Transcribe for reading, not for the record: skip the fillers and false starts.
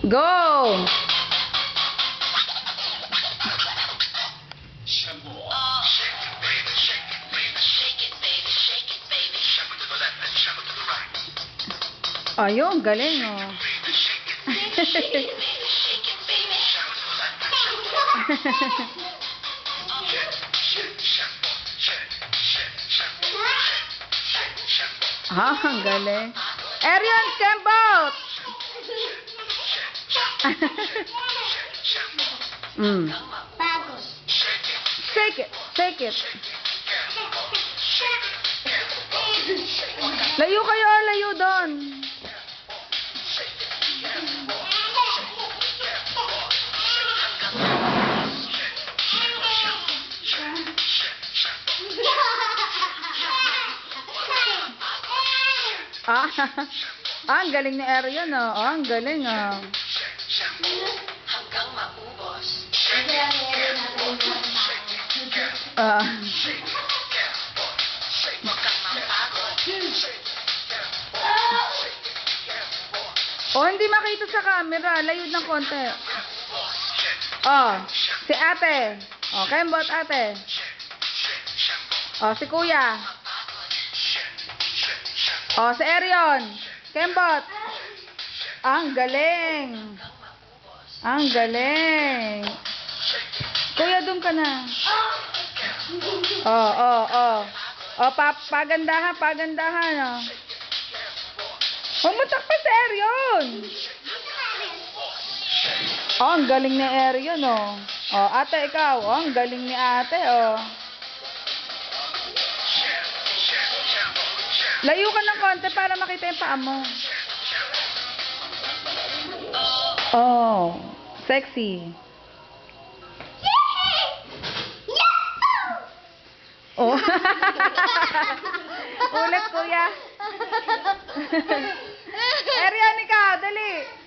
Go! Ayun, galing, oh. Ang galing. Arion, Kembot! Shake it, shake it. Layo kayo, layo doon. Ang galing ni Arion, oh. Ang galing, oh. Hanggang maubos. Huwag kang mapagod. Oh, hindi makita sa camera. Layod ng konti. Oh, si ate. Oh, Kembot ate. Oh, si kuya. Oh, si Arion. Kembot. Ang galing. Ang galing. Kuya, doon ka na. Oh. Oh, pagandahan, pagandahan, oh. Pumutak pa si Arion. Oh, ang galing ni Arion, oh. Oh, ate, ikaw. Oh, ang galing ni ate, oh. Layo ka ng konti para makita yung paa mo. Oh, sexy. Oh. Ulit, kuya. Arion, ikaw, dali.